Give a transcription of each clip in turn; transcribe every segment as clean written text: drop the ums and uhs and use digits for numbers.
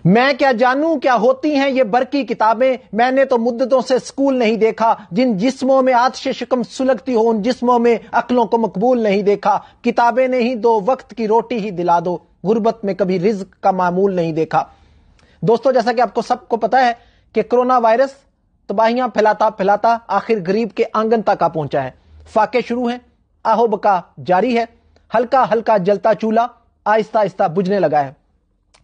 میں کیا جانوں کیا ہوتی ہیں یہ برقی کتابیں، میں نے تو مدتوں سے اسکول نہیں دیکھا، جن جسموں میں آتش شکم سلگتی ہو ان جسموں میں عقلوں کو مقبول نہیں دیکھا، کتابیں نہیں دو وقت کی روٹی ہی دلا دو، غربت میں کبھی رزق کا معمول نہیں دیکھا۔ دوستو، جیسا کہ آپ کو سب کو پتا ہے کہ کرونا وائرس تباہیاں پھیلاتا پھیلاتا آخر غریب کے آنگن تک آ پہنچا ہے۔ فاقے شروع ہیں، آہو بکا جاری ہے، ہلکا ہلکا جلتا چولہا آہستہ آہستہ بجھنے لگا ہے۔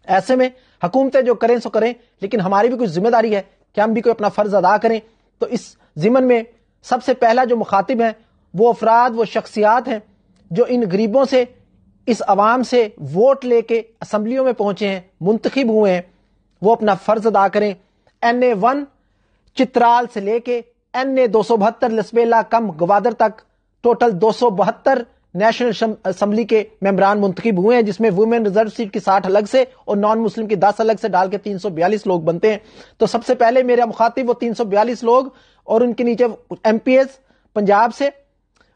ایسے میں حکومتیں جو کریں سو کریں، لیکن ہماری بھی کچھ ذمہ داری ہے کہ ہم بھی کوئی اپنا فرض ادا کریں۔ تو اس ضمن میں سب سے پہلا جو مخاطب ہے وہ افراد، وہ شخصیات ہیں جو ان غریبوں سے، اس عوام سے ووٹ لے کے اسمبلیوں میں پہنچے ہیں، منتخب ہوئے ہیں، وہ اپنا فرض ادا کریں۔ NA1 چترال سے لے کے NA 272 لسبیلا کم گوادر تک ٹوٹل 272 نیشنل اسمبلی کے ممبران منتخب ہوئے ہیں، جس میں وومن ریزرو سیٹ کی 60 الگ سے اور نان مسلم کی 10 الگ سے ڈال کے 342 لوگ بنتے ہیں۔ تو سب سے پہلے میرا مخاطب وہ 342 لوگ اور ان کے نیچے MPs پنجاب سے،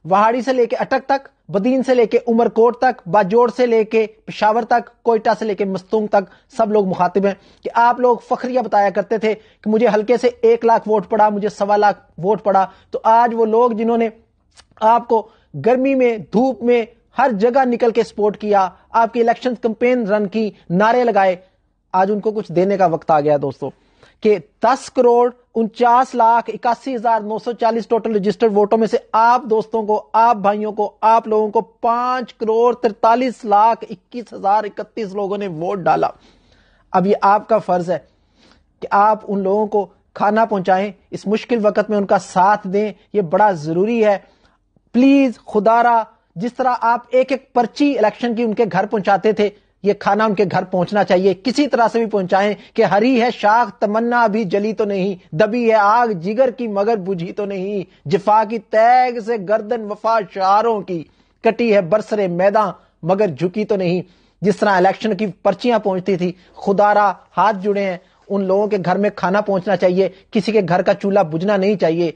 وہاڑی سے لے کے اٹک تک، بدین سے لے کے عمرکوٹ تک، باجوڑ سے لے کے پشاور تک، کوئٹہ سے لے کے مستونگ تک سب لوگ مخاطب ہیں۔ کہ آپ لوگ فخریہ بتایا کرتے تھے کہ مجھے ہلکے سے 1 لاکھ ووٹ پڑا، مجھے 1.25 لاکھ ووٹ پڑا، تو آج وہ لوگ جنہوں نے آپ کو گرمی میں، دھوپ میں ہر جگہ نکل کے سپورٹ کیا، آپ کی الیکشن کمپین رن کی، نعرے لگائے، آج ان کو کچھ دینے کا وقت آ گیا دوستو، کہ 10 کروڑ 49,81,940 ٹوٹل رجسٹرڈ ووٹوں میں سے آپ دوستوں کو، آپ بھائیوں کو، آپ لوگوں کو 5,43,21,031 لوگوں نے ووٹ ڈالا۔ اب یہ آپ کا فرض ہے کہ آپ ان لوگوں کو کھانا پہنچائیں، اس مشکل وقت میں ان کا ساتھ دیں، یہ بڑا ضروری ہے۔ پلیز خدا را، جس طرح آپ ایک ایک پرچی الیکشن کی ان کے گھر پہنچاتے تھے، یہ کھانا ان کے گھر پہنچنا چاہیے، کسی طرح سے بھی پہنچائیں کہ ہری ہے شاخ تمنا ابھی جلی تو نہیں، دبی ہے آگ جگر کی مگر بجھی تو نہیں، جفا کی تیگ سے گردن وفا شعاروں کی، کٹی ہے برسرے میداں مگر جھکی تو نہیں۔ جس طرح الیکشن کی پرچیاں پہنچتی تھی، خدا را ہاتھ جڑے ہیں، ان لوگوں کے گھر میں کھانا پہنچنا چاہیے، کسی کے گھر کا چولہا بجھنا نہیں چاہیے۔